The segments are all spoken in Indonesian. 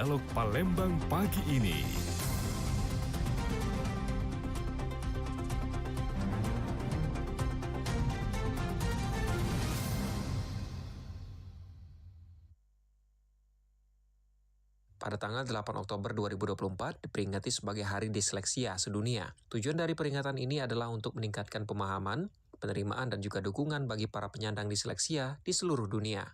Dialog Palembang pagi ini. Pada tanggal 8 Oktober 2024 diperingati sebagai Hari Disleksia Sedunia. Tujuan dari peringatan ini adalah untuk meningkatkan pemahaman, penerimaan, dan juga dukungan bagi para penyandang disleksia di seluruh dunia.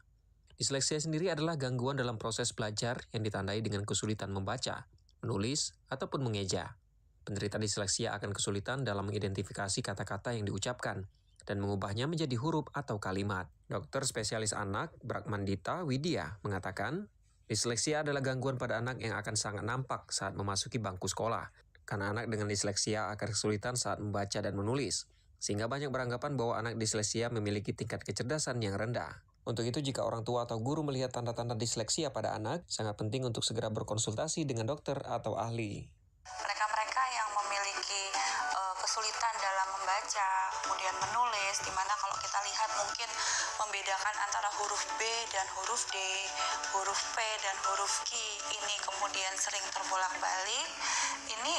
Disleksia sendiri adalah gangguan dalam proses belajar yang ditandai dengan kesulitan membaca, menulis, ataupun mengeja. Penderita disleksia akan kesulitan dalam mengidentifikasi kata-kata yang diucapkan dan mengubahnya menjadi huruf atau kalimat. Dokter spesialis anak Brakmandita Widya mengatakan, disleksia adalah gangguan pada anak yang akan sangat nampak saat memasuki bangku sekolah, karena anak dengan disleksia akan kesulitan saat membaca dan menulis, sehingga banyak beranggapan bahwa anak disleksia memiliki tingkat kecerdasan yang rendah. Untuk itu, jika orang tua atau guru melihat tanda-tanda disleksia pada anak, sangat penting untuk segera berkonsultasi dengan dokter atau ahli. Mereka-mereka yang memiliki kesulitan dalam membaca, kemudian menulis, di mana kalau kita lihat mungkin membedakan antara huruf B dan huruf D, huruf P dan huruf Q, ini kemudian sering terbolak-balik, ini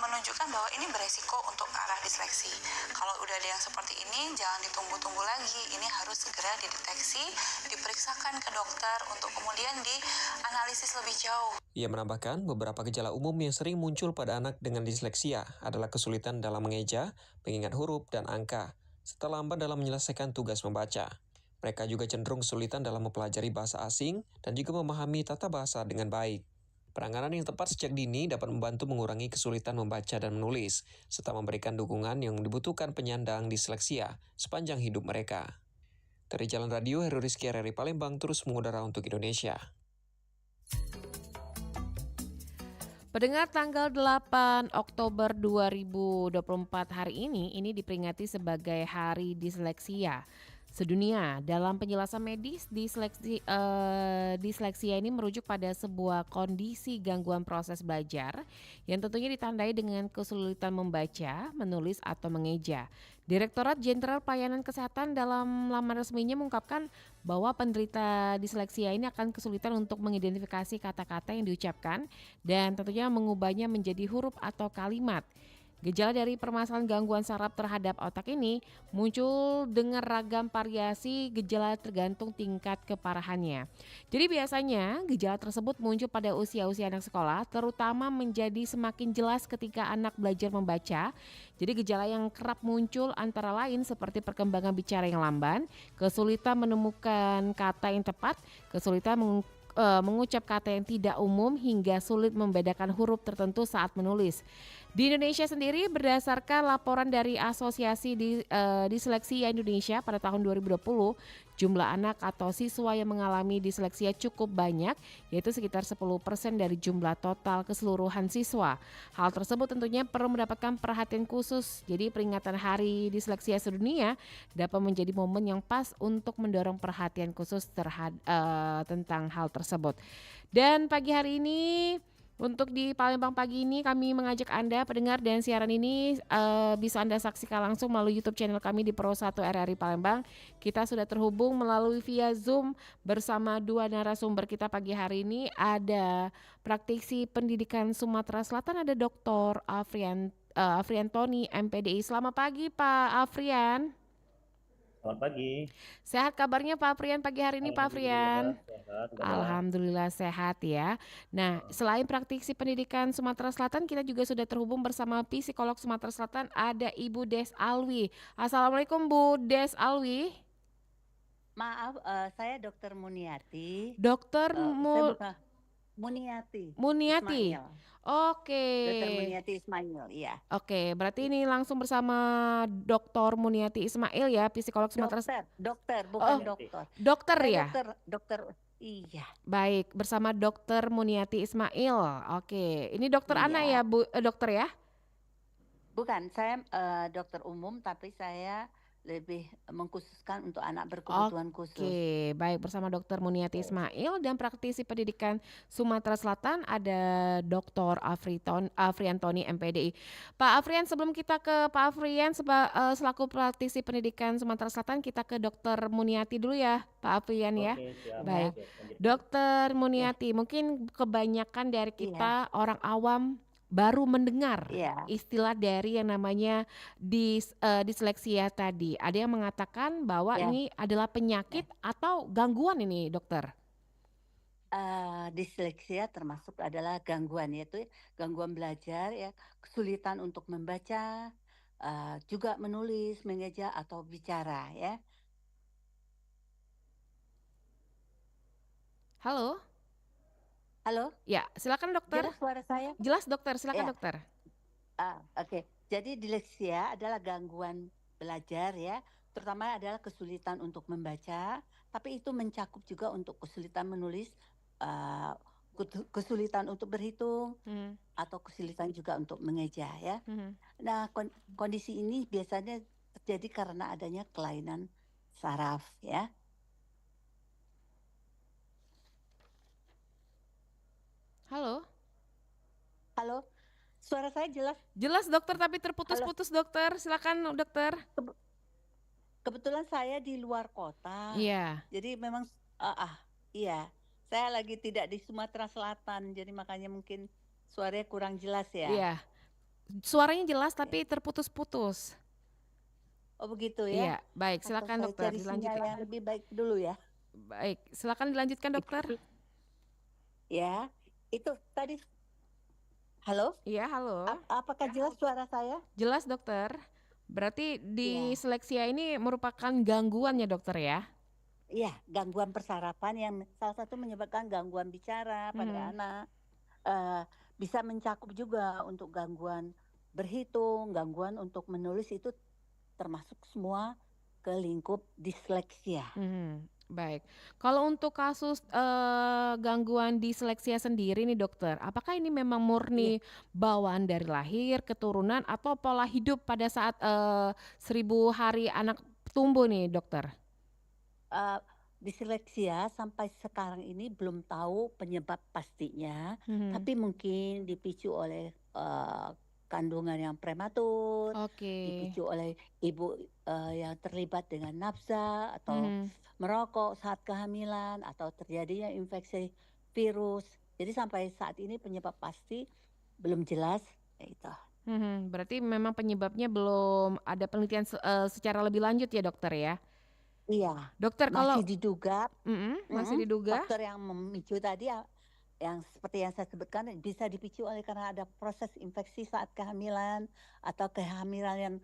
menunjukkan bahwa ini beresiko untuk arah disleksi. Kalau udah ada yang seperti ini, jangan ditunggu-tunggu lagi, ini harus segera dideteksi, diperiksakan ke dokter untuk kemudian dianalisis lebih jauh. Ia menambahkan beberapa gejala umum yang sering muncul pada anak dengan disleksia adalah kesulitan dalam mengeja, mengingat huruf dan angka, serta lambat dalam menyelesaikan tugas membaca. Mereka juga cenderung kesulitan dalam mempelajari bahasa asing dan juga memahami tata bahasa dengan baik. Penanganan yang tepat sejak dini dapat membantu mengurangi kesulitan membaca dan menulis, serta memberikan dukungan yang dibutuhkan penyandang disleksia sepanjang hidup mereka. Dari Jalan Radio, Heru Rizky RRI Palembang terus mengudara untuk Indonesia. Pendengar, tanggal 8 Oktober 2024 hari ini diperingati sebagai Hari Disleksia Sedunia. Dalam penjelasan medis, disleksia ini merujuk pada sebuah kondisi gangguan proses belajar yang tentunya ditandai dengan kesulitan membaca, menulis, atau mengeja. Direktorat Jenderal Pelayanan Kesehatan dalam laman resminya mengungkapkan bahwa penderita disleksia ini akan kesulitan untuk mengidentifikasi kata-kata yang diucapkan dan tentunya mengubahnya menjadi huruf atau kalimat. Gejala dari permasalahan gangguan saraf terhadap otak ini muncul dengan ragam variasi gejala tergantung tingkat keparahannya. Jadi biasanya gejala tersebut muncul pada usia-usia anak sekolah, terutama menjadi semakin jelas ketika anak belajar membaca. Jadi gejala yang kerap muncul antara lain seperti perkembangan bicara yang lamban, kesulitan menemukan kata yang tepat, kesulitan mengucap kata yang tidak umum, hingga sulit membedakan huruf tertentu saat menulis. Di Indonesia sendiri, berdasarkan laporan dari Asosiasi Disleksia Indonesia pada tahun 2020, jumlah anak atau siswa yang mengalami disleksia cukup banyak, yaitu sekitar 10% dari jumlah total keseluruhan siswa. Hal tersebut tentunya perlu mendapatkan perhatian khusus. Jadi peringatan Hari Disleksia Sedunia dapat menjadi momen yang pas untuk mendorong perhatian khusus tentang hal tersebut. Dan pagi hari ini, untuk di Palembang pagi ini kami mengajak Anda pendengar, dan siaran ini bisa Anda saksikan langsung melalui YouTube channel kami di Pro 1 RRI Palembang. Kita sudah terhubung melalui via Zoom bersama dua narasumber kita pagi hari ini. Ada praktisi pendidikan Sumatera Selatan, ada Dr. Afriantoni MPDI. Selamat pagi Pak Afrian. Selamat pagi. Sehat kabarnya Pak Afrian pagi hari ini Pak Afrian? Sehat. Alhamdulillah sehat ya. Nah, selain praktisi pendidikan Sumatera Selatan, kita juga sudah terhubung bersama psikolog Sumatera Selatan, ada Ibu Des Alwi. Assalamualaikum Bu Des Alwi. Maaf, saya Dokter Muniati. Dokter Muniati. Muniati. Ismail. Oke. Dokter Muniati Ismail, iya. Oke, berarti ini langsung bersama Dokter Muniati Ismail ya, psikolog Sumatera Selatan. Dokter, bukan dokter. Dokter ya? Dokter, iya. Baik, bersama Dokter Muniati Ismail. Oke, ini dokter anak ya Bu, dokter ya? Bukan, saya dokter umum, tapi saya lebih mengkhususkan untuk anak berkebutuhan khusus. Oke, baik, bersama Dokter Muniati Oh, Ismail dan praktisi pendidikan Sumatera Selatan ada Dr. Afriantoni MPDI. Pak Afrian, sebelum kita ke Pak Afrian selaku praktisi pendidikan Sumatera Selatan, kita ke Dokter Muniati dulu ya, Pak Afrian ya. oke, siap. Ya, Baik, Oke, lanjut. Dokter ya, Muniati, mungkin kebanyakan dari iya, kita orang awam baru mendengar iya, istilah dari yang namanya disleksia tadi. Ada yang mengatakan bahwa ya, ini adalah ya. penyakit atau gangguan ini, dokter. Disleksia termasuk adalah gangguan, yaitu gangguan belajar ya, kesulitan untuk membaca, juga menulis, mengeja atau bicara ya. Halo? Halo, Ya, silakan dokter. jelas suara saya? Jelas dokter, silakan Ya, dokter. oke. Jadi disleksia adalah gangguan belajar ya, terutama adalah kesulitan untuk membaca, tapi itu mencakup juga untuk kesulitan menulis, uh, kesulitan untuk berhitung, Hmm, atau kesulitan juga untuk mengeja ya. hmm. Nah, kondisi ini biasanya terjadi karena adanya kelainan saraf ya. Halo? Halo, suara saya jelas? Jelas dokter, tapi Halo, terputus-putus dokter. Silakan dokter. Kebe- kebetulan saya di luar kota, Iya, jadi memang iya, saya lagi tidak di Sumatera Selatan, jadi makanya mungkin suaranya kurang jelas ya. iya. Suaranya jelas Ya. tapi terputus-putus. Oh begitu ya? Iya, baik. Atau Silakan saya dokter, cari sinyal dilanjutkan. yang lebih baik dulu ya. Baik, silakan dilanjutkan dokter. Itu ya, itu tadi. Halo, Iya, halo. apakah jelas suara saya? Jelas dokter. Berarti Iya. disleksia ini merupakan gangguan ya dokter ya? Iya, gangguan persarafan yang salah satu menyebabkan gangguan bicara pada Mhm. anak. Eh, Bisa mencakup juga untuk gangguan berhitung, gangguan untuk menulis itu termasuk semua ke lingkup disleksia. Mhm. Baik. Kalau untuk kasus gangguan disleksia sendiri nih dokter, apakah ini memang Iya, murni bawaan dari lahir, keturunan, atau pola hidup pada saat 1000 hari anak tumbuh nih dokter? eh, disleksia sampai sekarang ini belum tahu penyebab pastinya, Mhm. tapi mungkin dipicu oleh kandungan yang prematur, Oke. dipicu oleh ibu yang terlibat dengan nafsa atau Mhm. merokok saat kehamilan atau terjadinya infeksi virus. Jadi sampai saat ini penyebab pasti belum jelas, ya itu. Mhm. Berarti memang penyebabnya belum ada penelitian secara lebih lanjut ya dokter ya? Iya, Dokter masih kalau diduga. masih diduga? Faktor yang memicu tadi yang seperti yang saya sebutkan bisa dipicu oleh karena ada proses infeksi saat kehamilan atau kehamilan yang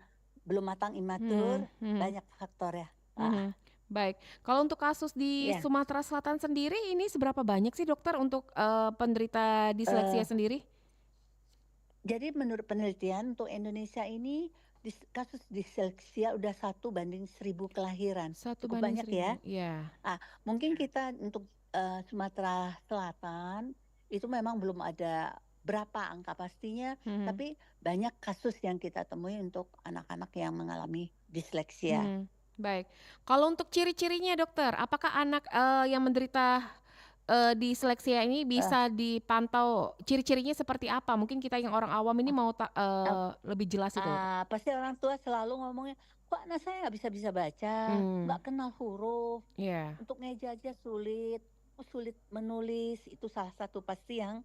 belum matang Mhm, imatur, mhm, banyak faktor ya. mhm. Baik, kalau untuk kasus di Ya, Sumatera Selatan sendiri ini seberapa banyak sih dokter untuk, penderita disleksia eh, sendiri? jadi menurut penelitian untuk Indonesia ini kasus disleksia udah 1 banding 1000 kelahiran, Satu cukup banding banyak ya. seribu. Iya. Mungkin kita untuk Sumatera Selatan itu memang belum ada berapa angka pastinya, Mhm, tapi banyak kasus yang kita temui untuk anak-anak yang mengalami disleksia. mhm. Baik, kalau untuk ciri-cirinya dokter, apakah anak, yang menderita, disleksia ini Eh, bisa dipantau ciri-cirinya seperti apa? Mungkin kita yang orang awam ini mau eh, lebih jelas itu. Pasti orang tua selalu ngomongnya, kok anak saya nggak bisa-bisa baca, Mmm, nggak kenal huruf, iya. untuk ngeja aja sulit, sulit menulis, itu salah satu pasti yang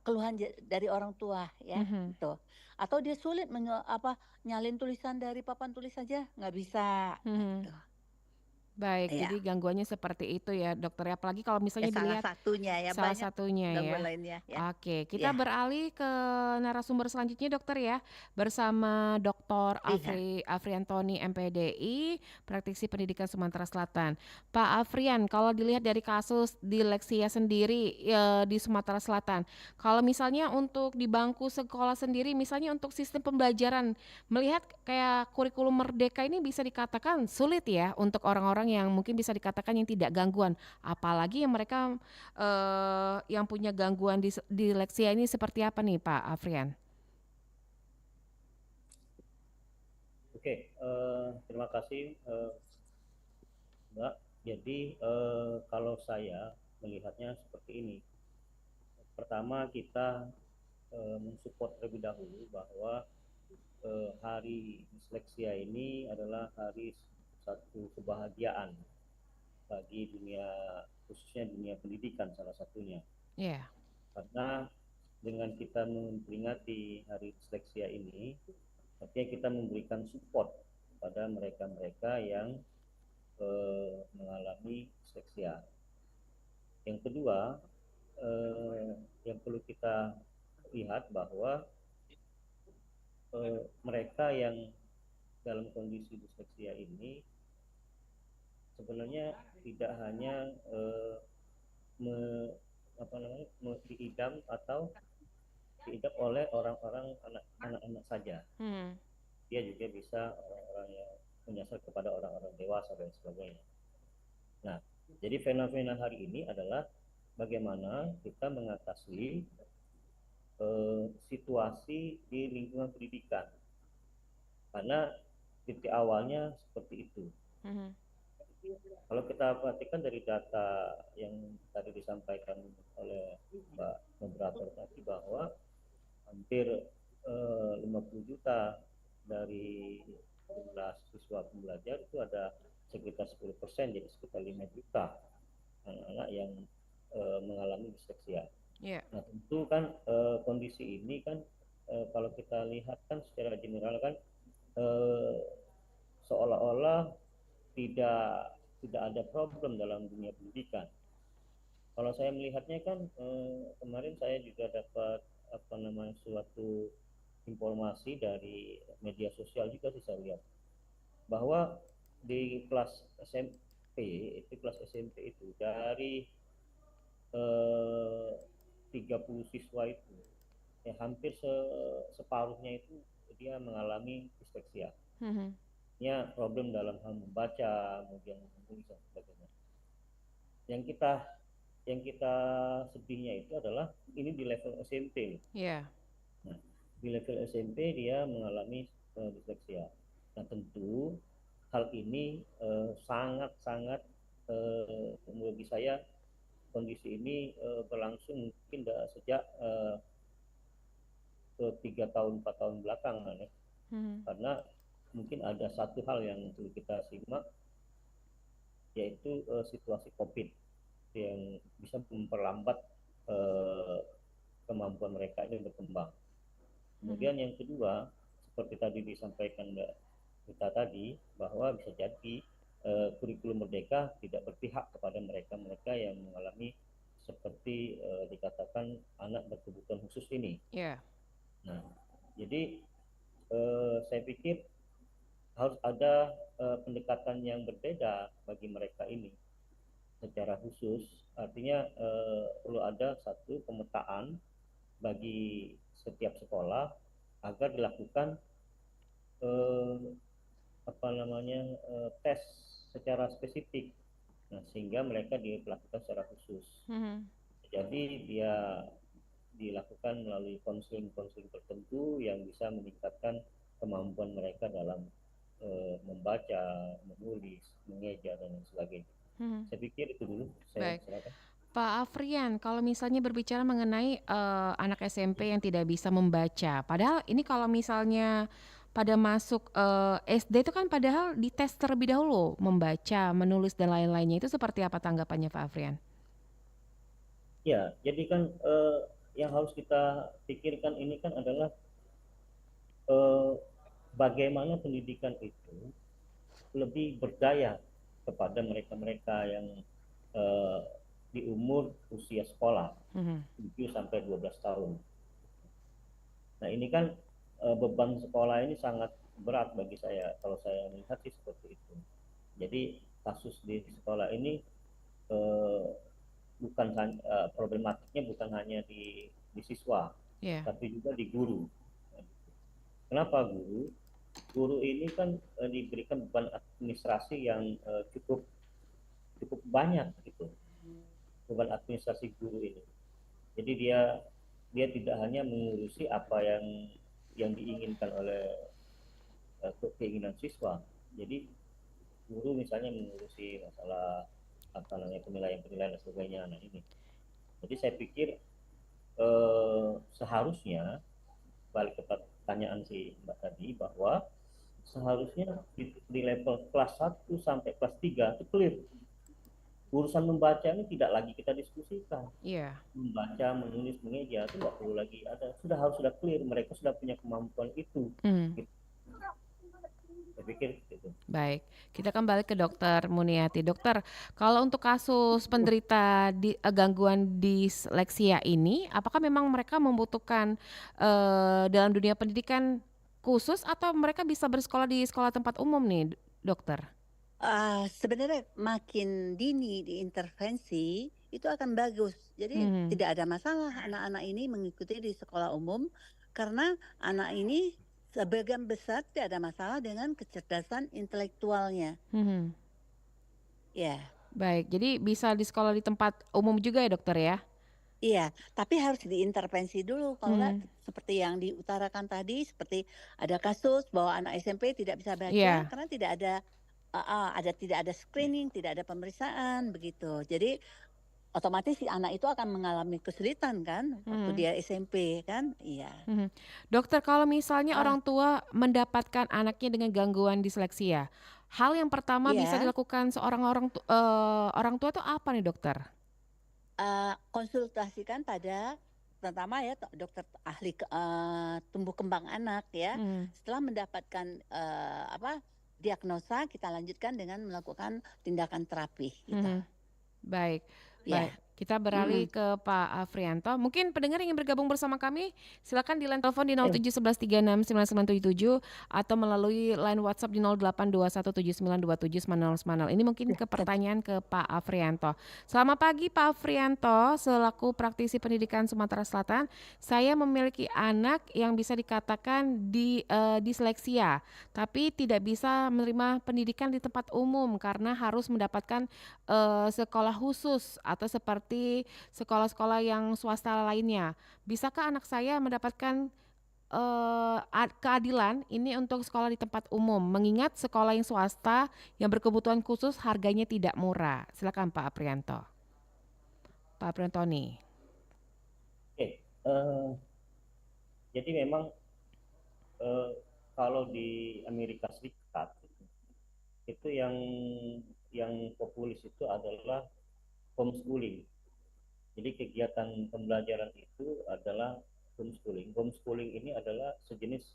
keluhan dari orang tua ya, Mhm, gitu. Atau dia sulit nyalin tulisan dari papan tulis saja nggak bisa, nah mhm. itu. Baik, Iya, jadi gangguannya seperti itu ya dokter ya, apalagi kalau ya misalnya salah dilihat satunya ya, salah banyak satunya ya. gangguan lainnya ya. Oke, kita Iya, beralih ke narasumber selanjutnya dokter ya, bersama Dr. iya, Afriantoni MPDI, praktisi pendidikan Sumatera Selatan. Pak Afrian, kalau dilihat dari kasus disleksia sendiri di Sumatera Selatan, kalau misalnya untuk di bangku sekolah sendiri, misalnya untuk sistem pembelajaran, melihat kayak kurikulum merdeka ini bisa dikatakan sulit ya untuk orang-orang yang mungkin bisa dikatakan yang tidak gangguan, apalagi yang mereka yang punya gangguan disleksia ini seperti apa nih Pak Afrian? Oke, Terima kasih, Mbak. Jadi kalau saya melihatnya seperti ini. Pertama kita mensupport terlebih dahulu bahwa hari disleksia ini adalah hari satu kebahagiaan bagi dunia, khususnya dunia pendidikan salah satunya. Iya. Karena dengan kita memperingati hari disleksia ini, artinya kita memberikan support pada mereka-mereka yang mengalami disleksia. Yang kedua, yang perlu kita lihat bahwa mereka yang dalam kondisi disleksia ini sebenarnya tidak hanya diidam atau diidap oleh orang-orang anak-anak saja. Dia juga bisa orang-orang yang menyasar kepada orang-orang dewasa dan sebagainya. Nah, jadi fenomena hari ini adalah bagaimana kita mengatasi situasi di lingkungan pendidikan. Karena titik awalnya seperti itu. Kalau kita perhatikan dari data yang tadi disampaikan oleh Mbak moderator tadi bahwa hampir 50 juta dari jumlah siswa pembelajar itu ada sekitar 10%, jadi sekitar 5 juta anak-anak yang mengalami disleksia. Yeah. Nah tentu kan kondisi ini kan kalau kita lihat kan secara general kan seolah-olah tidak ada problem dalam dunia pendidikan. Kalau saya melihatnya kan kemarin saya juga dapat suatu informasi dari media sosial juga sih saya lihat bahwa di kelas SMP itu dari 30 siswa itu ya hampir separuhnya itu dia mengalami disleksia. Ya problem dalam hal membaca, kemudian menulis dan sebagainya. Yang kita sedihnya itu adalah ini di level SMP. Yeah. Nah, di level SMP dia mengalami disleksia. Nah tentu hal ini sangat-sangat bagi saya kondisi ini berlangsung mungkin sejak 3 tahun 4 tahun belakangan ya. Karena mungkin ada satu hal yang perlu kita simak, yaitu situasi COVID yang bisa memperlambat kemampuan mereka ini berkembang. Kemudian yang kedua, seperti tadi disampaikan Mbak Rita tadi, bahwa bisa jadi kurikulum merdeka tidak berpihak kepada mereka-mereka yang mengalami seperti dikatakan anak berkebutuhan khusus ini. Yeah. Nah, jadi saya pikir harus ada pendekatan yang berbeda bagi mereka ini secara khusus. Artinya perlu ada satu pemetaan bagi setiap sekolah agar dilakukan tes secara spesifik, nah, sehingga mereka dilakukan secara khusus. Jadi dia dilakukan melalui konseling tertentu yang bisa meningkatkan kemampuan mereka dalam membaca, menulis, mengeja dan sebagainya. Saya pikir itu dulu. Saya silakan. Pak Afrian, kalau misalnya berbicara mengenai anak SMP yang tidak bisa membaca, padahal ini kalau misalnya pada masuk SD itu kan padahal dites terlebih dahulu membaca, menulis dan lain-lainnya, itu seperti apa tanggapannya Pak Afrian? Ya, jadi kan yang harus kita pikirkan ini kan adalah bagaimana pendidikan itu lebih berdaya kepada mereka-mereka yang di umur usia sekolah 7 sampai 12 tahun. Nah ini kan beban sekolah ini sangat berat bagi saya, kalau saya melihat sih seperti itu. Jadi kasus di sekolah ini bukan problematiknya bukan hanya di siswa, tapi juga di guru. Kenapa guru? Guru ini kan diberikan beban administrasi yang cukup banyak gitu. Beban administrasi guru ini. Jadi dia tidak hanya mengurusi apa yang diinginkan oleh keinginan siswa, Jadi guru misalnya mengurusi masalah apa namanya penilaian dan sebagainya. Nah ini, jadi saya pikir seharusnya balik ke pertanyaan si Mbak tadi bahwa seharusnya di level kelas 1 sampai kelas 3 itu clear. Urusan membaca ini tidak lagi kita diskusikan. Iya. Membaca, menulis, mengeja itu nggak perlu lagi ada. Sudah clear, mereka sudah punya kemampuan itu. Hmm. Saya pikir gitu. Baik, kita kembali ke Dokter Muniati. Dokter, kalau untuk kasus penderita gangguan disleksia ini, apakah memang mereka membutuhkan dalam dunia pendidikan khusus atau mereka bisa bersekolah di sekolah tempat umum nih, dokter? Sebenarnya makin dini diintervensi itu akan bagus. Jadi tidak ada masalah anak-anak ini mengikuti di sekolah umum karena anak ini sebagian besar tidak ada masalah dengan kecerdasan intelektualnya. Ya. Baik, jadi bisa di sekolah di tempat umum juga ya dokter ya? Iya, tapi harus diintervensi dulu. Kalau nggak seperti yang diutarakan tadi, seperti ada kasus bahwa anak SMP tidak bisa baca Iya. karena tidak ada screening, tidak ada pemeriksaan begitu. Jadi otomatis si anak itu akan mengalami kesulitan kan waktu dia SMP kan, iya. Dokter, kalau misalnya orang tua mendapatkan anaknya dengan gangguan disleksia, hal yang pertama bisa Iya. dilakukan seorang orang tua itu apa nih dokter? Konsultasikan pada pertama ya dokter ahli tumbuh kembang anak ya. Setelah mendapatkan diagnosa, kita lanjutkan dengan melakukan tindakan terapi gitu. Baik, Ya. baik. Kita beralih ke Pak Afrianto. Mungkin pendengar yang bergabung bersama kami, silakan di line telepon di 0711369977 atau melalui line WhatsApp di 082179279090. Ini mungkin ke pertanyaan ke Pak Afrianto. Selamat pagi Pak Afrianto, selaku praktisi pendidikan Sumatera Selatan. Saya memiliki anak yang bisa dikatakan disleksia, tapi tidak bisa menerima pendidikan di tempat umum karena harus mendapatkan sekolah khusus atau seperti sekolah-sekolah yang swasta lainnya. Bisakah anak saya mendapatkan keadilan ini untuk sekolah di tempat umum, mengingat sekolah yang swasta yang berkebutuhan khusus harganya tidak murah? Silakan Pak Aprianto. Pak Apriantoni. Jadi memang kalau di Amerika Serikat itu yang populis itu adalah homeschooling. Jadi kegiatan pembelajaran itu adalah homeschooling. Homeschooling ini adalah sejenis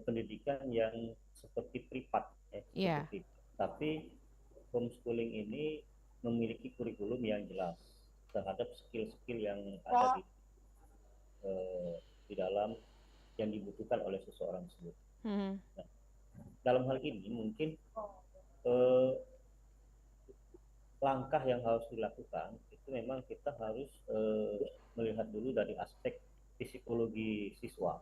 pendidikan yang seperti privat, tapi homeschooling ini memiliki kurikulum yang jelas terhadap skill-skill yang ada di dalam yang dibutuhkan oleh seseorang tersebut. Nah, dalam hal ini mungkin langkah yang harus dilakukan itu memang kita harus melihat dulu dari aspek psikologi siswa.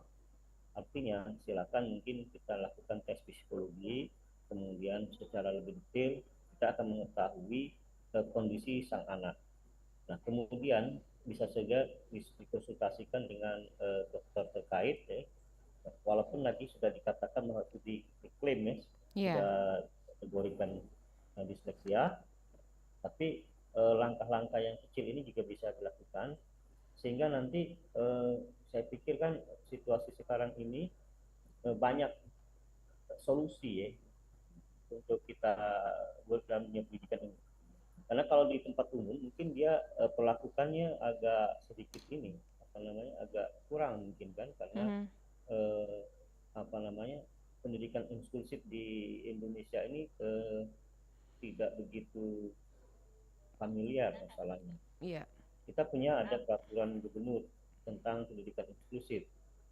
Artinya silakan mungkin kita lakukan tes psikologi, kemudian secara lebih detail kita akan mengetahui kondisi sang anak. Nah kemudian bisa saja dikonsultasikan dengan dokter terkait ya, walaupun nanti sudah dikatakan bahwa itu diklaim ya, sudah kategorikan disleksia, tapi langkah-langkah yang kecil ini juga bisa dilakukan sehingga nanti saya pikir kan situasi sekarang ini banyak solusi ya untuk kita buat dalam dunia pendidikan ini. Karena kalau di tempat umum mungkin dia perlakukannya agak sedikit ini agak kurang mungkin kan karena pendidikan inklusif di Indonesia ini tidak begitu familiar masalahnya. Kita punya ada peraturan gubernur tentang pendidikan inklusif.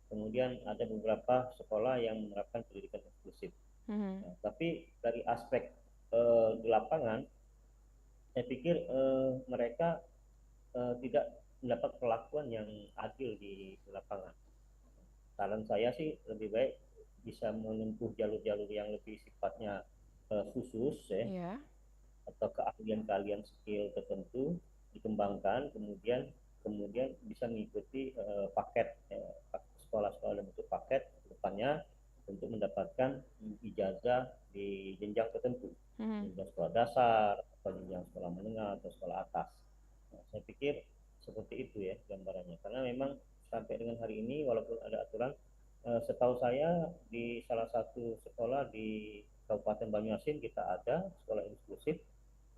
Kemudian ada beberapa sekolah yang menerapkan pendidikan inklusif. Nah, tapi dari aspek di lapangan, saya pikir mereka tidak mendapat perlakuan yang adil di lapangan. Saran saya sih lebih baik bisa menempuh jalur-jalur yang lebih sifatnya khusus ya. Atau keahlian skill tertentu dikembangkan, kemudian bisa mengikuti paket sekolah-sekolah bentuk paket depannya untuk mendapatkan ijazah dasar atau jenjang sekolah menengah atau sekolah atas. Nah, saya pikir seperti itu ya gambarannya, karena memang sampai dengan hari ini walaupun ada aturan, setahu saya di salah satu sekolah di Kabupaten Banyuasin kita ada sekolah inklusif,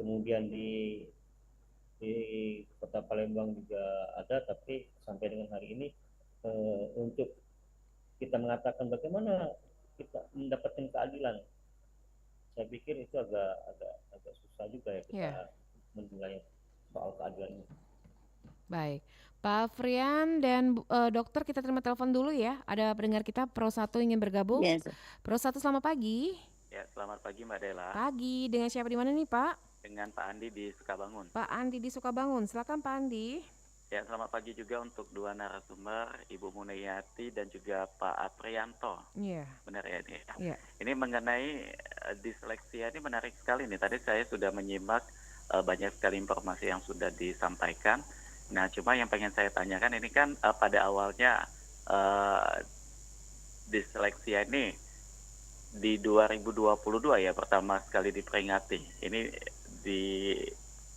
kemudian di Kota Palembang juga ada, tapi sampai dengan hari ini untuk kita mengatakan bagaimana kita mendapatkan keadilan, saya pikir itu agak susah juga ya kita menilai soal keadilan ini. Baik, Pak Frian dan dokter, kita terima telepon dulu ya. Ada pendengar kita Pro 1 ingin bergabung. Yes. Pro 1, selamat pagi. Ya, selamat pagi Mbak Dela. Pagi, dengan siapa di mana nih Pak? Dengan Pak Andi di Sukabangun. Pak Andi di Sukabangun, silakan Pak Andi. Ya, selamat pagi juga untuk dua narasumber, Ibu Munayati dan juga Pak Aprianto. Iya. Benar ya ini? Iya. Ini mengenai disleksia ini menarik sekali nih. Tadi saya sudah menyimak banyak sekali informasi yang sudah disampaikan. Nah, cuma yang pengen saya tanyakan ini kan pada awalnya disleksia ini di 2022 ya pertama sekali diperingati. Ini di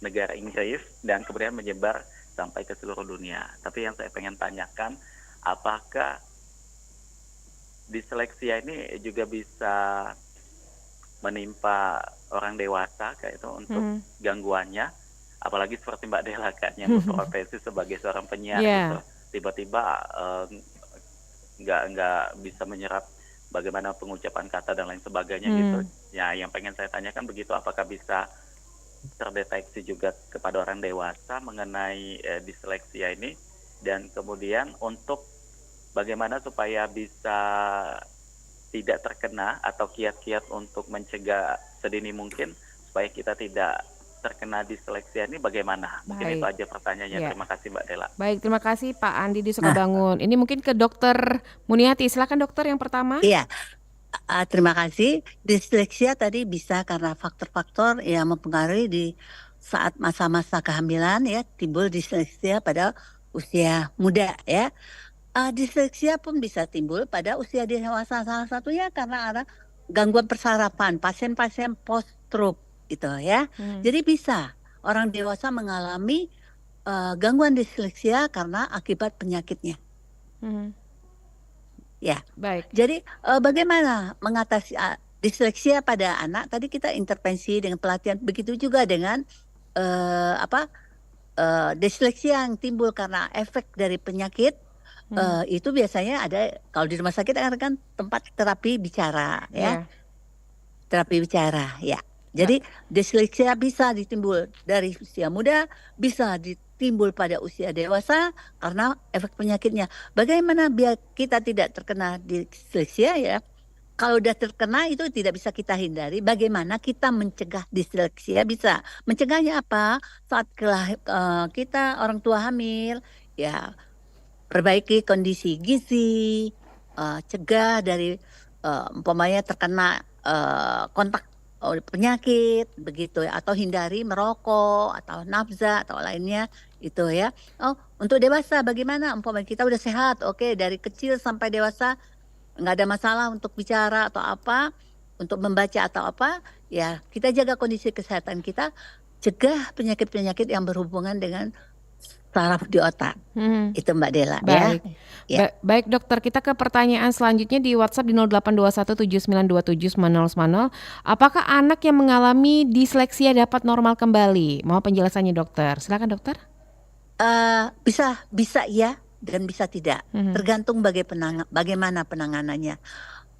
negara Inggris dan kemudian menyebar sampai ke seluruh dunia. Tapi yang saya pengen tanyakan, apakah disleksia ini juga bisa menimpa orang dewasa kayak itu untuk gangguannya, apalagi seperti Mbak Dela kan yang berprofesi sebagai seorang penyiar gitu, tiba-tiba nggak bisa menyerap bagaimana pengucapan kata dan lain sebagainya gitu. Ya, yang pengen saya tanyakan begitu, apakah bisa terdeteksi juga kepada orang dewasa mengenai disleksia ini, dan kemudian untuk bagaimana supaya bisa tidak terkena atau kiat-kiat untuk mencegah sedini mungkin supaya kita tidak terkena disleksia ini bagaimana? Mungkin itu aja pertanyaannya. Ya. Terima kasih Mbak Dela. Baik, terima kasih Pak Andi di Sukabangun. Ini mungkin ke Dokter Muniati. Silakan dokter yang pertama. Iya. Terima kasih. Disleksia tadi bisa karena faktor-faktor yang mempengaruhi di saat masa-masa kehamilan ya, timbul disleksia pada usia muda ya. Disleksia pun bisa timbul pada usia dewasa, salah satunya karena ada gangguan persarafan, pasien-pasien post-stroke gitu ya. Jadi bisa orang dewasa mengalami gangguan disleksia karena akibat penyakitnya. Ya, baik. Jadi bagaimana mengatasi disleksia pada anak? Tadi kita intervensi dengan pelatihan, begitu juga dengan disleksia yang timbul karena efek dari penyakit. Itu biasanya ada kalau di rumah sakit kan tempat terapi bicara ya, terapi bicara ya. Jadi disleksia bisa ditimbul dari usia muda, bisa timbul pada usia dewasa karena efek penyakitnya. Bagaimana biar kita tidak terkena disleksia ya? Kalau sudah terkena itu tidak bisa kita hindari. Bagaimana kita mencegah disleksia? Bisa. Mencegahnya apa? Saat kita orang tua hamil, ya perbaiki kondisi gizi, cegah dari umpamanya terkena kontak penyakit begitu ya, atau hindari merokok atau nafza atau lainnya itu ya. Untuk dewasa bagaimana? Umpamanya kita udah sehat, oke, dari kecil sampai dewasa nggak ada masalah untuk bicara atau apa, untuk membaca atau apa, ya kita jaga kondisi kesehatan kita, cegah penyakit-penyakit yang berhubungan dengan saraf di otak. Itu Mbak Dela. Baik. Ya. Baik dokter, kita ke pertanyaan selanjutnya di WhatsApp di 0821792790. Apakah anak yang mengalami disleksia dapat normal kembali? Mau penjelasannya dokter? Silakan dokter. Bisa ya dan bisa tidak. Tergantung bagaimana penanganannya.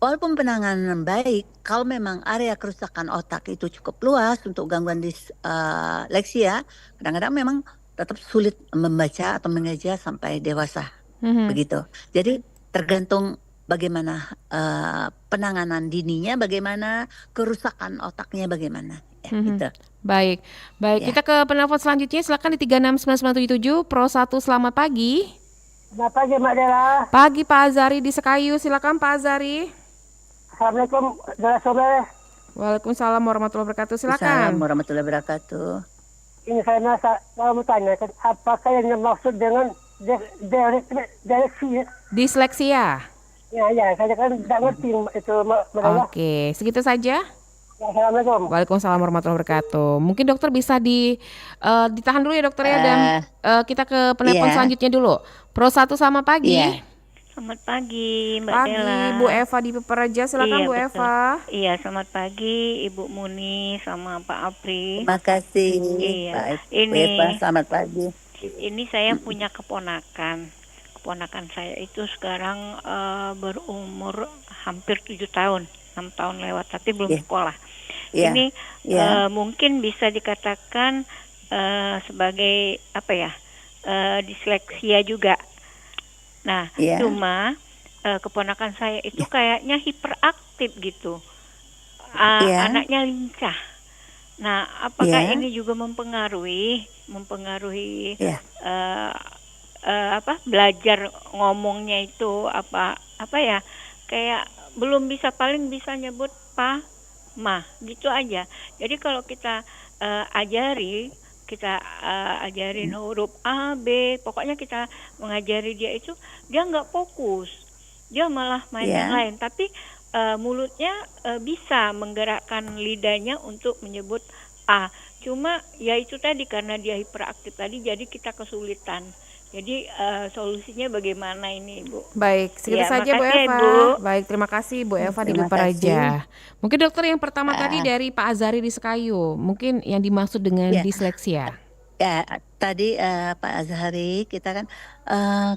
Walaupun penanganan baik, kalau memang area kerusakan otak itu cukup luas untuk gangguan disleksia, kadang-kadang memang tetap sulit membaca atau mengeja sampai dewasa. Begitu. Jadi tergantung bagaimana penanganan dininya, bagaimana kerusakan otaknya bagaimana. Ya, gitu. Baik. Ya. Kita ke penelpon selanjutnya, silakan di 369977 Pro 1, selamat pagi. Selamat pagi Mbak Dela. Pagi Pak Azari di Sekayu, silakan Pak Azari. Assalamualaikum warahmatullahi. Waalaikumsalam warahmatullahi wabarakatuh, silakan. Assalamualaikum warahmatullahi wabarakatuh. Ini saya mau tanya, apakah yang dimaksud dengan disleksia? Ya, saya kan tidak ngerti itu. Oke, segitu saja. Assalamualaikum. Waalaikumsalam warahmatullahi wabarakatuh. Mungkin dokter bisa ditahan dulu ya dokter ya, dan kita ke penelpon Iya, selanjutnya dulu. Pro 1 sama pagi. iya. Selamat pagi, Mbak Pagi, Dela. Bu Eva di Peperaja. Silakan Iya, Bu betul. Eva. Iya, selamat pagi Ibu Muni sama Pak Apri. Terima kasih, Iya, Pak ini Eva. Selamat pagi. saya punya keponakan. Keponakan saya itu sekarang berumur hampir 7 tahun, 6 tahun lewat, tapi belum Iya, sekolah. iya, Ini iya, mungkin bisa dikatakan sebagai apa ya, disleksia juga. Nah, iya, cuma keponakan saya itu iya, kayaknya hiperaktif gitu. iya, Anaknya lincah. Nah, apakah iya, ini juga mempengaruhi iya, eh, belajar ngomongnya itu apa ya? Kayak belum bisa, paling bisa nyebut pa, ma, gitu aja. Jadi kalau kita ajarin huruf A, B, pokoknya kita mengajari dia itu, dia nggak fokus, dia malah main yang iya, lain. Tapi mulutnya bisa menggerakkan lidahnya untuk menyebut A. Cuma ya itu tadi, karena dia hiperaktif tadi, jadi kita kesulitan. Jadi solusinya bagaimana ini, Ibu? Baik, segitu Ya, saja Bu makasih ya, Eva. Ibu. Baik, terima kasih Bu Eva di terima kasih. Peperaja. Mungkin dokter yang pertama tadi Ah, dari Pak Azari di Sekayu. Mungkin yang dimaksud dengan ya, disleksia. ya, tadi Pak Azhari, kita kan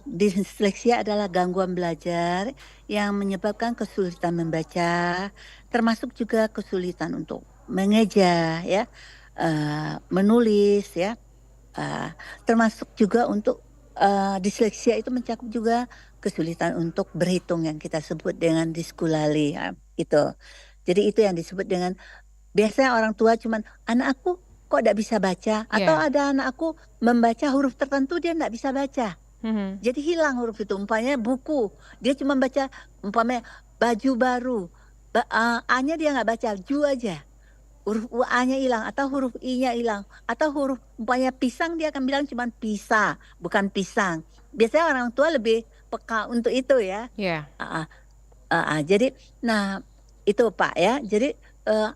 disleksia adalah gangguan belajar yang menyebabkan kesulitan membaca, termasuk juga kesulitan untuk mengeja, ya, menulis, ya, termasuk juga untuk disleksia itu mencakup juga kesulitan untuk berhitung yang kita sebut dengan diskulali, ya, gitu. Jadi itu yang disebut dengan, biasanya orang tua cuman, anak aku kok tidak bisa baca, atau Ya. ada anak aku membaca huruf tertentu dia tidak bisa baca. Mhm. Jadi hilang huruf itu. Umpamanya buku, dia cuma baca umpamanya baju baru, A-nya dia nggak baca, ju aja. Huruf A-nya hilang, atau huruf I-nya hilang, atau huruf umpamanya pisang dia akan bilang cuma pisa, bukan pisang. Biasanya orang tua lebih peka untuk itu, ya. Ya. Jadi, nah itu Pak, ya. Jadi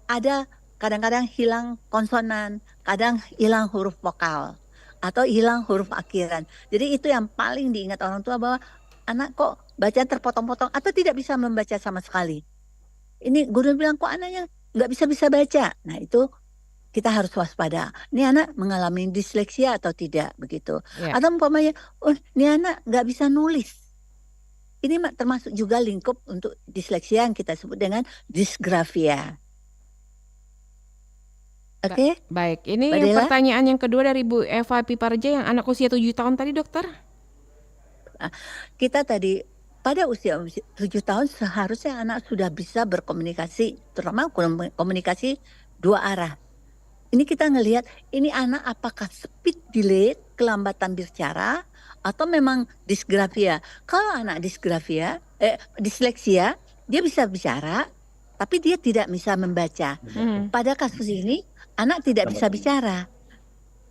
ada kadang-kadang hilang konsonan, kadang hilang huruf vokal, atau hilang huruf akhiran. Jadi itu yang paling diingat orang tua, bahwa anak kok baca terpotong-potong atau tidak bisa membaca sama sekali. Ini guru bilang kok anaknya nggak bisa baca. Nah itu kita harus waspada. Ini anak mengalami disleksia atau tidak, begitu. Ya. Atau umpamanya, ini anak nggak bisa nulis. Ini termasuk juga lingkup untuk disleksia yang kita sebut dengan disgrafia. Oke, Baik, ini Mbak yang Dela. pertanyaan yang kedua dari Bu Eva Piparja yang anak usia 7 tahun tadi dokter. Kita tadi pada usia 7 tahun seharusnya anak sudah bisa berkomunikasi, terutama komunikasi dua arah. Ini kita ngelihat, ini anak apakah speed delay, kelambatan bicara, atau memang disgrafia. Kalau anak disleksia, dia bisa bicara, tapi dia tidak bisa membaca. Pada kasus ini, anak tidak bisa bicara.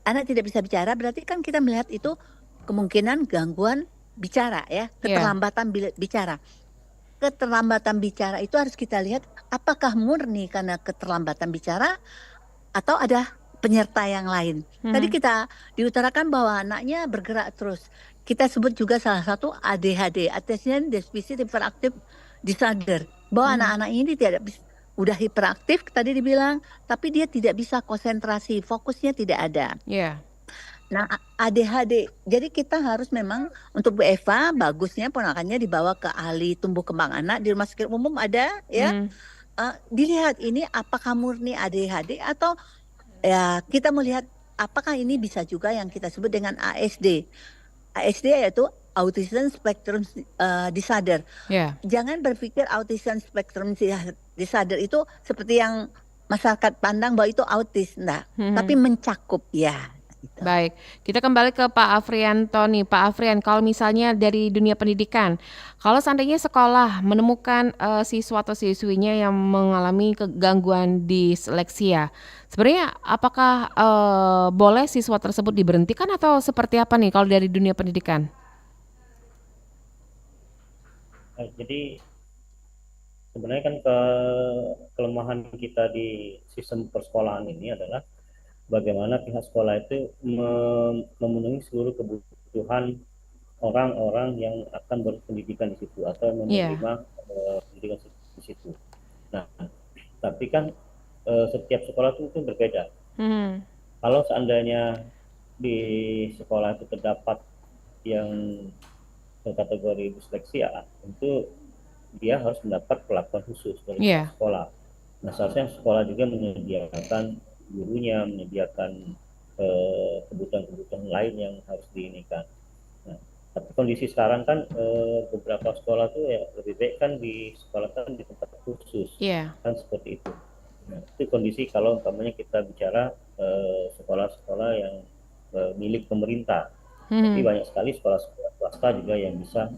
Anak tidak bisa bicara, berarti kan kita melihat itu kemungkinan gangguan bicara, ya, keterlambatan bicara. Keterlambatan bicara itu harus kita lihat apakah murni karena keterlambatan bicara atau ada penyerta yang lain. Tadi kita diutarakan bahwa anaknya bergerak terus. Kita sebut juga salah satu ADHD, Attention Deficit Hyperactive Disorder, bahwa anak-anak ini tidak bisa, udah hiperaktif tadi dibilang, tapi dia tidak bisa konsentrasi, fokusnya tidak ada. Ya. Nah, ADHD. Jadi kita harus memang, untuk Bu Eva, bagusnya ponakannya dibawa ke ahli tumbuh kembang anak di rumah sakit umum ada, ya. Dilihat ini apakah murni ADHD atau ya kita melihat apakah ini bisa juga yang kita sebut dengan ASD. ASD yaitu Autism Spectrum Disorder. Ya. Jangan berpikir Autism Spectrum Disorder itu seperti yang masyarakat pandang bahwa itu autis, enggak. Tapi mencakup, ya. Gitu. Baik, kita kembali ke Pak Afrianto nih. Pak Afrian, kalau misalnya dari dunia pendidikan, kalau seandainya sekolah menemukan siswa atau siswinya yang mengalami gangguan disleksia, sebenarnya apakah boleh siswa tersebut diberhentikan atau seperti apa nih kalau dari dunia pendidikan? Jadi sebenarnya kan kelemahan kita di sistem persekolahan ini adalah bagaimana pihak sekolah itu memenuhi seluruh kebutuhan orang-orang yang akan berpendidikan di situ atau Iya. menerima pendidikan di situ. Nah, tapi kan setiap sekolah itu berbeda. Kalau seandainya di sekolah itu terdapat yang kategori disleksia, tentu dia harus mendapat perlakuan khusus dari sekolah. Nah, seharusnya sekolah juga menyediakan gurunya, menyediakan kebutuhan-kebutuhan lain yang harus diinikan. Nah, tapi kondisi sekarang kan beberapa sekolah tuh ya lebih baik kan disekolahkan di tempat khusus, kan seperti itu. Nah, itu kondisi kalau umpamanya kita bicara sekolah-sekolah yang milik pemerintah. Tapi banyak sekali sekolah-sekolah swasta juga yang bisa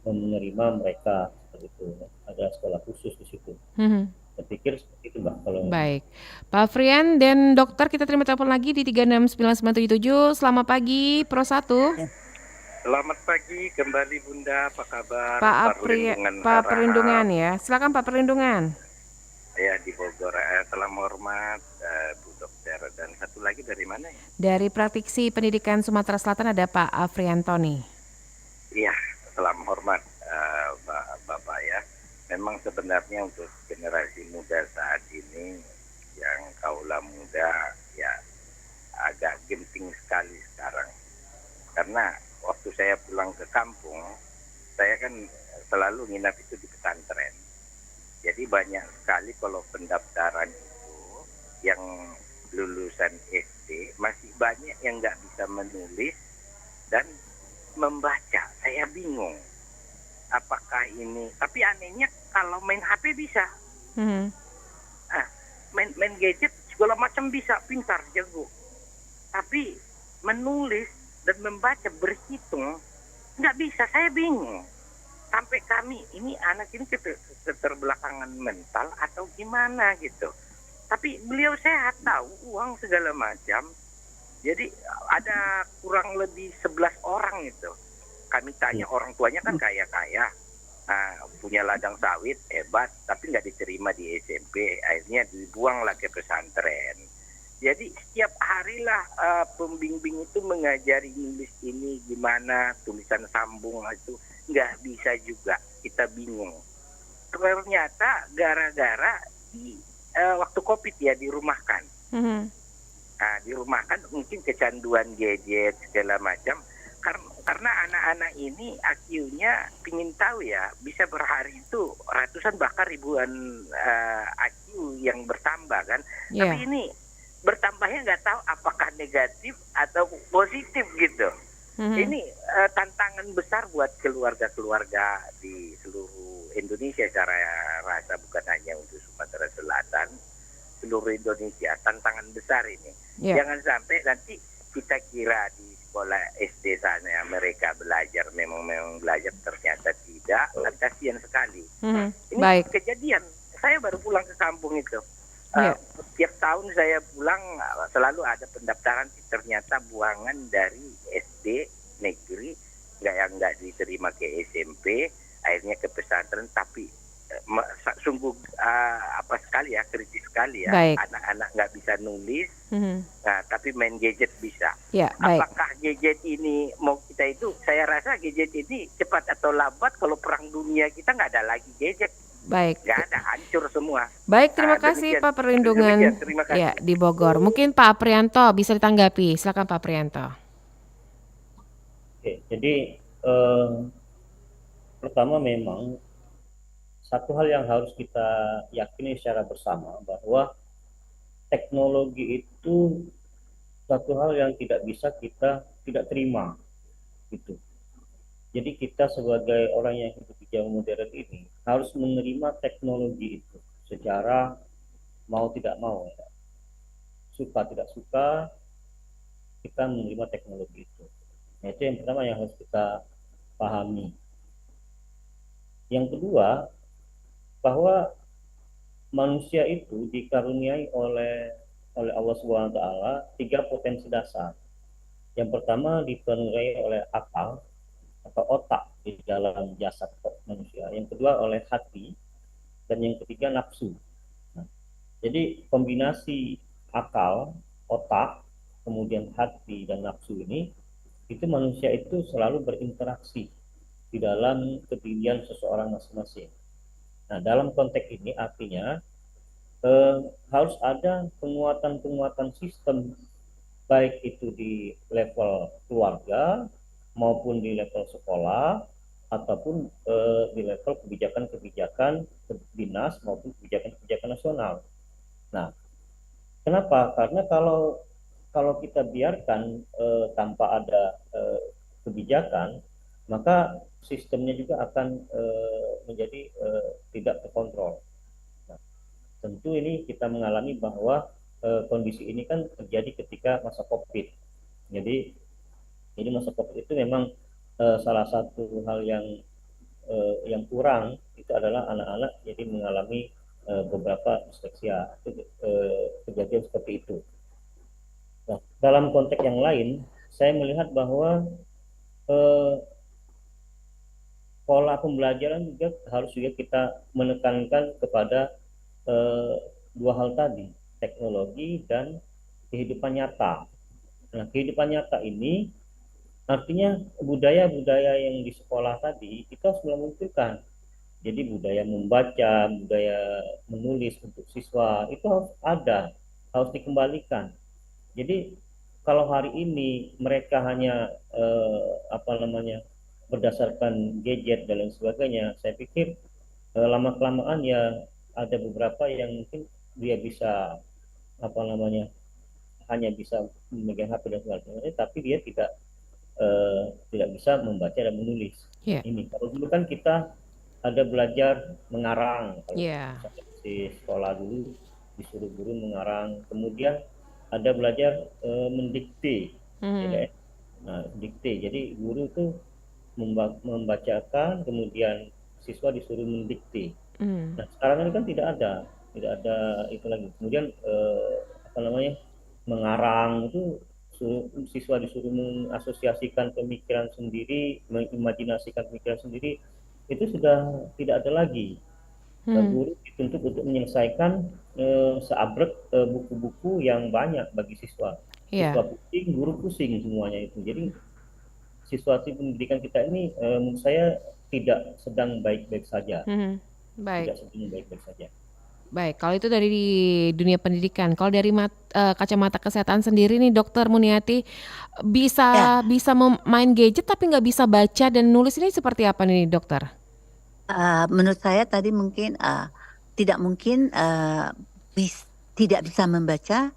menerima mereka seperti itu. Ada sekolah khusus di situ. Saya pikir seperti itu, Mbak. Baik, Pak Afrian dan dokter, kita terima telepon lagi di 369977. Selamat pagi, Pro 1. Selamat pagi kembali Bunda, apa kabar? Pak Perlindungan ya, silakan Pak Perlindungan. Ya di Bogor, salam hormat Bu Dokter. Dan satu lagi dari mana ya? Dari Praktisi Pendidikan Sumatera Selatan ada Pak Afriantoni. Iya, salam hormat Bapak ya. Memang sebenarnya untuk generasi muda saat ini yang kaula muda ya agak genting sekali sekarang. Karena waktu saya pulang ke kampung, saya kan selalu nginap itu di pesantren. Jadi banyak sekali kalau pendaftaran itu yang lulusan SD masih banyak yang nggak bisa menulis dan membaca. Saya bingung. Apakah ini? Tapi anehnya kalau main HP bisa. Main gadget segala macam bisa, pintar, jago. Tapi menulis dan membaca, berhitung nggak bisa. Saya bingung. Sampai kami ini anak ini keterbelakangan mental atau gimana gitu. Tapi beliau sehat, tahu uang segala macam. Jadi ada kurang lebih 11 orang itu. Kami tanya orang tuanya kan kaya-kaya, punya ladang sawit hebat, tapi nggak diterima di SMP. Akhirnya dibuanglah ke pesantren. Jadi setiap harilah pembimbing itu mengajari nulis ini gimana, tulisan sambung itu nggak bisa juga, kita bingung. Ternyata gara-gara di waktu COVID ya dirumahkan. Dirumahkan mungkin kecanduan gadget segala macam. Karena anak-anak ini IQ-nya pingin tahu ya, bisa berhari itu ratusan bahkan ribuan IQ yang bertambah kan. Tapi ini bertambahnya nggak tahu apakah negatif atau positif gitu. Ini tantangan besar buat keluarga-keluarga di seluruh Indonesia, saya rasa bukan hanya untuk Sumatera Selatan, seluruh Indonesia tantangan besar ini. Jangan sampai nanti kita kira di sekolah SD sana mereka belajar memang belajar, ternyata tidak, kan kasihan sekali. Ini kejadian. Saya baru pulang ke kampung itu. Setiap tahun saya pulang selalu ada pendaftaran, ternyata buangan dari SD negeri nggak diterima ke SMP, akhirnya ke pesantren. Tapi sungguh sekali ya, kritis sekali ya. Anak-anak nggak bisa nulis, tapi main gadget bisa. Apakah gadget ini mau kita itu? Saya rasa gadget ini cepat atau lambat kalau perang dunia kita nggak ada lagi gadget. Nggak ada, hancur semua. Baik, terima kasih Pak Perlindungan ya di Bogor. Mungkin Pak Aprianto bisa ditanggapi. Silakan Pak Aprianto. Oke, jadi pertama memang satu hal yang harus kita yakini secara bersama bahwa teknologi itu satu hal yang tidak bisa kita tidak terima gitu. Jadi kita sebagai orang yang hidup di zaman modern ini harus menerima teknologi itu secara mau tidak mau, ya. Suka tidak suka kita menerima teknologi itu. Nah, itu yang pertama yang harus kita pahami. Yang kedua, bahwa manusia itu dikaruniai oleh Allah SWT 3 potensi dasar. Yang pertama dikaruniai oleh akal atau otak di dalam jasad manusia. Yang kedua oleh hati, dan yang ketiga nafsu. Nah, jadi kombinasi akal, otak, kemudian hati dan nafsu ini, itu manusia itu selalu berinteraksi di dalam kedirian seseorang masing-masing. Nah, dalam konteks ini artinya harus ada penguatan-penguatan sistem, baik itu di level keluarga maupun di level sekolah ataupun di level kebijakan-kebijakan dinas maupun kebijakan-kebijakan nasional. Nah, kenapa? Karena kalau kita biarkan tanpa ada kebijakan, maka sistemnya juga akan menjadi tidak terkontrol. Nah, tentu ini kita mengalami bahwa kondisi ini kan terjadi ketika masa COVID. Jadi masa COVID itu memang salah satu hal yang kurang itu adalah anak-anak jadi mengalami beberapa disleksia, kejadian seperti itu. Nah, dalam konteks yang lain, saya melihat bahwa pola pembelajaran juga harus kita menekankan kepada dua hal tadi, teknologi dan kehidupan nyata. Nah, kehidupan nyata ini artinya budaya-budaya yang di sekolah tadi itu harus memunculkan. Jadi budaya membaca, budaya menulis untuk siswa itu harus ada, harus dikembalikan. Jadi kalau hari ini mereka hanya berdasarkan gadget dan lain sebagainya, saya pikir lama-kelamaan ya ada beberapa yang mungkin dia bisa hanya bisa memegang HP dan sebagainya, tapi dia tidak bisa membaca dan menulis. Ini kalau dulu kan kita ada belajar mengarang, kalau di sekolah dulu disuruh guru mengarang, kemudian ada belajar mendikte, nah dikte, jadi guru itu membacakan, kemudian siswa disuruh mendikte. Nah sekarang ini kan tidak ada itu lagi. Kemudian mengarang itu siswa disuruh mengasosiasikan pemikiran sendiri, mengimajinasikan pemikiran sendiri, itu sudah tidak ada lagi. Guru dituntut untuk menyelesaikan seabrek buku-buku yang banyak bagi siswa. Siswa pusing, guru pusing semuanya itu. Jadi situasi pendidikan kita ini menurut saya tidak sedang baik-baik saja. Tidak sedang baik-baik saja. Baik, kalau itu dari dunia pendidikan. Kalau dari kacamata kesehatan sendiri nih, Dokter Muniati, bisa main gadget tapi nggak bisa baca dan nulis, ini seperti apa nih, Dokter? Menurut saya tadi mungkin tidak mungkin tidak bisa membaca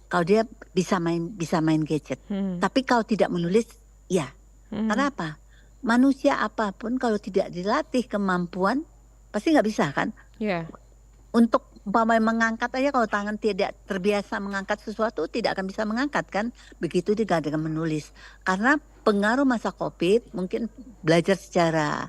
kalau dia bisa main gadget. Tapi kalau tidak menulis, ya. Karena apa? Manusia apapun kalau tidak dilatih kemampuan pasti nggak bisa kan? Untuk mengangkat aja, kalau tangan tidak terbiasa mengangkat sesuatu tidak akan bisa mengangkat kan? Begitu juga dengan menulis. Karena pengaruh masa COVID mungkin belajar secara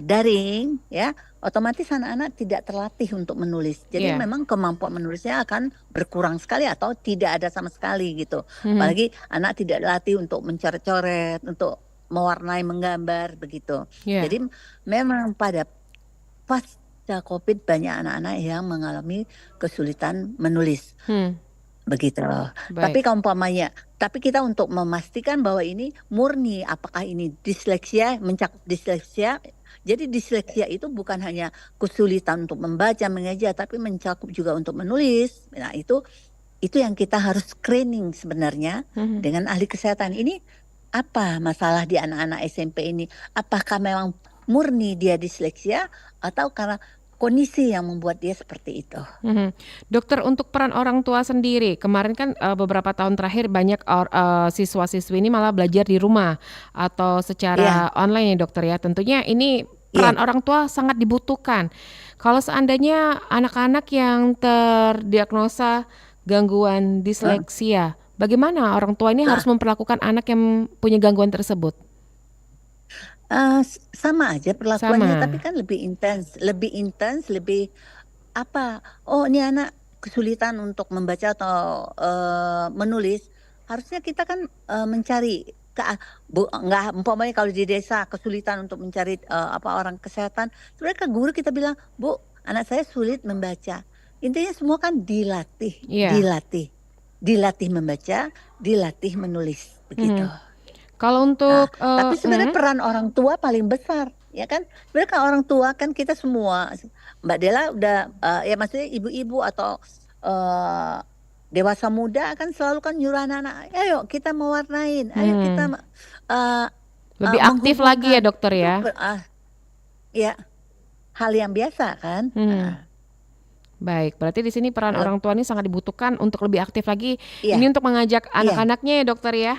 daring, ya, otomatis anak-anak tidak terlatih untuk menulis. Jadi memang kemampuan menulisnya akan berkurang sekali atau tidak ada sama sekali gitu. Apalagi anak tidak dilatih untuk mencoret-coret, untuk mewarnai, menggambar begitu. Jadi memang pada pasca COVID banyak anak-anak yang mengalami kesulitan menulis. Begitu. Tapi umpamanya, tapi kita untuk memastikan bahwa ini murni, apakah ini disleksia, mencakup disleksia. Jadi disleksia itu bukan hanya kesulitan untuk membaca, mengeja, tapi mencakup juga untuk menulis. Nah itu yang kita harus screening sebenarnya dengan ahli kesehatan. Ini apa masalah di anak-anak SMP ini? Apakah memang murni dia disleksia atau karena kondisi yang membuat dia seperti itu. Dokter, untuk peran orang tua sendiri, kemarin kan beberapa tahun terakhir banyak siswa-siswi ini malah belajar di rumah atau secara online ya dokter ya. Tentunya ini peran orang tua sangat dibutuhkan. Kalau seandainya anak-anak yang terdiagnosa gangguan disleksia, bagaimana orang tua ini harus memperlakukan anak yang punya gangguan tersebut? Sama aja perlakuannya, tapi kan lebih intens, lebih apa? Oh, ini anak kesulitan untuk membaca atau menulis. Harusnya kita kan mencari nggak umpamanya kalau di desa kesulitan untuk mencari orang kesehatan, sebenarnya ke guru kita bilang, Bu, anak saya sulit membaca. Intinya semua kan dilatih, Iya. dilatih membaca, dilatih menulis, begitu. Kalau Nah, untuk tapi sebenarnya peran orang tua paling besar, ya kan? Sebenarnya kan orang tua kan kita semua, Mbak Dela udah ya maksudnya ibu-ibu atau dewasa muda kan selalu kan nyuruh anak-anak, ayo kita mewarnain, ayo kita lebih aktif lagi ya dokter ya. Ya, hal yang biasa kan. Baik, berarti di sini peran orang tua ini sangat dibutuhkan untuk lebih aktif lagi. Iya. Ini untuk mengajak anak-anaknya ya dokter ya.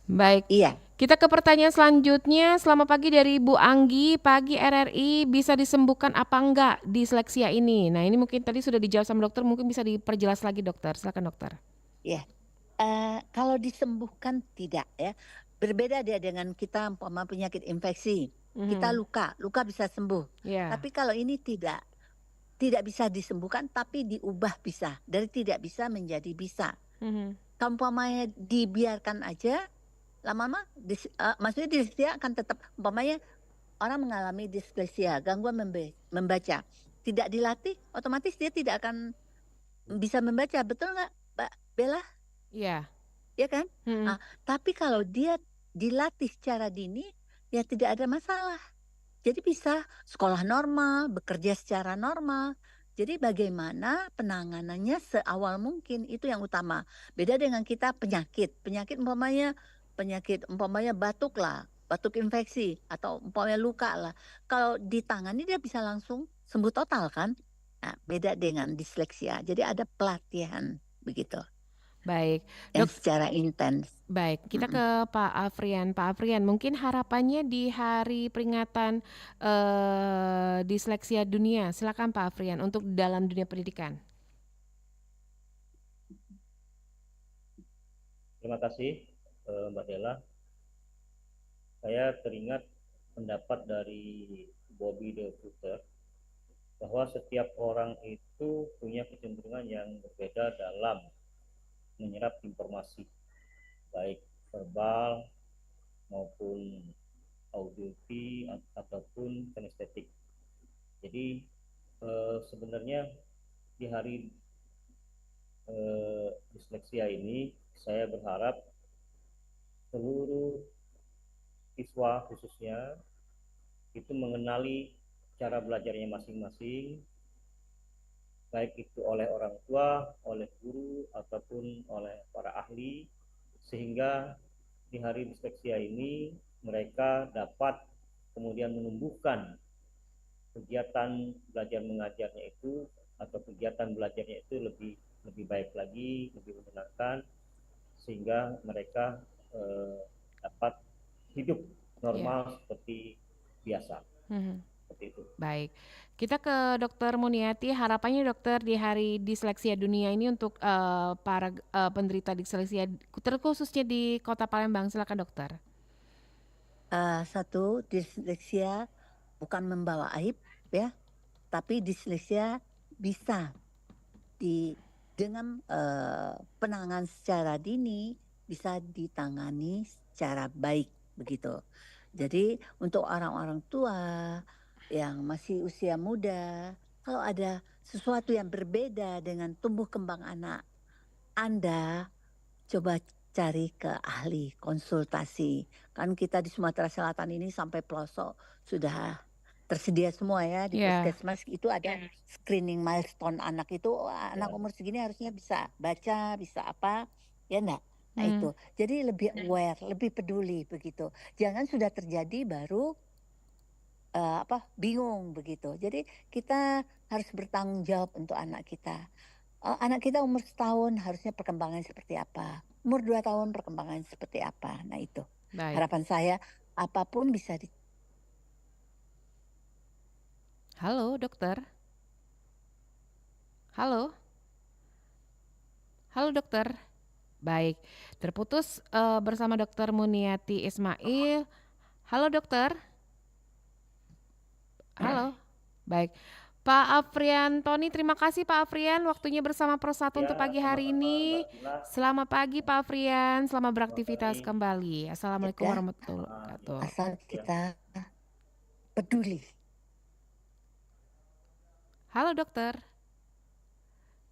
Baik. Iya. Kita ke pertanyaan selanjutnya. Selamat pagi dari Bu Anggi. Pagi RRI, bisa disembuhkan apa enggak disleksia ini? Nah, ini mungkin tadi sudah dijawab sama dokter, mungkin bisa diperjelas lagi dokter. Silakan dokter. Iya. Kalau disembuhkan tidak ya. Berbeda dia dengan kita umpama penyakit infeksi. Kita luka bisa sembuh. Tapi kalau ini tidak bisa disembuhkan, tapi diubah bisa. Dari tidak bisa menjadi bisa. Kalau umpamanya dibiarkan aja, lama-lama maksudnya disleksia akan tetap, umpamanya orang mengalami disleksia, gangguan membaca, tidak dilatih, otomatis dia tidak akan bisa membaca, betul nggak Mbak Bella? Iya. Ya kan? Tapi kalau dia dilatih secara dini, ya tidak ada masalah. Jadi bisa sekolah normal, bekerja secara normal. Jadi bagaimana penanganannya seawal mungkin, itu yang utama. Beda dengan kita penyakit umpamanya batuk lah, batuk infeksi atau umpamanya luka lah. Kalau ditangani dia bisa langsung sembuh total kan? Nah, beda dengan disleksia. Jadi ada pelatihan begitu. Baik. Yang secara intens. Baik, kita ke Pak Afrian. Pak Afrian, mungkin harapannya di hari peringatan disleksia dunia. Silakan Pak Afrian untuk dalam dunia pendidikan. Terima kasih Mbak Dela. Saya teringat pendapat dari Bobby de Gruyter bahwa setiap orang itu punya kecenderungan yang berbeda dalam menyerap informasi, baik verbal maupun audiovi ataupun kinestetik. Jadi sebenarnya di hari disleksia ini saya berharap seluruh siswa khususnya itu mengenali cara belajarnya masing-masing, baik itu oleh orang tua, oleh guru, ataupun oleh para ahli, sehingga di hari disleksia ini mereka dapat kemudian menumbuhkan kegiatan belajar mengajarnya itu atau kegiatan belajarnya itu lebih baik lagi, lebih menyenangkan, sehingga mereka dapat hidup normal seperti biasa. Seperti itu. Baik, kita ke Dokter Muniati. Harapannya dokter di hari disleksia dunia ini untuk para penderita disleksia, terkhususnya di Kota Palembang. Silakan dokter. Satu, disleksia bukan membawa aib ya, tapi disleksia bisa dengan penanganan secara dini bisa ditangani secara baik begitu. Jadi untuk orang-orang tua yang masih usia muda, kalau ada sesuatu yang berbeda dengan tumbuh kembang anak Anda, coba cari ke ahli, konsultasi. Kan kita di Sumatera Selatan ini sampai pelosok sudah tersedia semua ya di puskesmas. Itu ada screening milestone anak itu, anak umur segini harusnya bisa baca, bisa apa, ya enggak? Nah itu, jadi lebih aware, lebih peduli begitu. Jangan sudah terjadi baru bingung begitu. Jadi kita harus bertanggung jawab untuk anak kita. Anak kita umur 1 tahun harusnya perkembangan seperti apa, umur 2 tahun perkembangan seperti apa. Nah itu harapan saya, apapun bisa Halo dokter. Halo dokter. Baik, terputus bersama Dokter Muniati Ismail. Halo dokter. Halo. Baik, Pak Afrian Tony, terima kasih Pak Afrian waktunya bersama Pro1 untuk pagi hari ini. Selamat pagi Pak Afrian, selamat beraktivitas kembali. Assalamualaikum warahmatullahi wabarakatuh. Asal kita peduli. Halo dokter.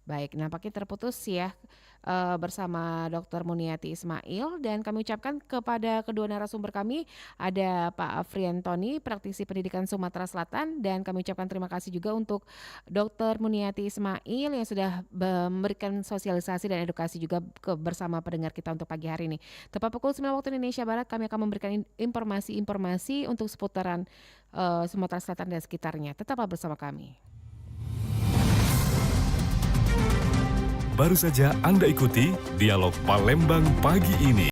Baik, nampaknya terputus ya bersama Dr. Muniati Ismail, dan kami ucapkan kepada kedua narasumber kami, ada Pak Afrian Tony, praktisi pendidikan Sumatera Selatan, dan kami ucapkan terima kasih juga untuk Dr. Muniati Ismail yang sudah memberikan sosialisasi dan edukasi juga bersama pendengar kita untuk pagi hari ini. Tepat pukul 9 waktu Indonesia Barat kami akan memberikan informasi-informasi untuk seputaran Sumatera Selatan dan sekitarnya. Tetaplah bersama kami. Baru saja Anda ikuti Dialog Palembang pagi ini.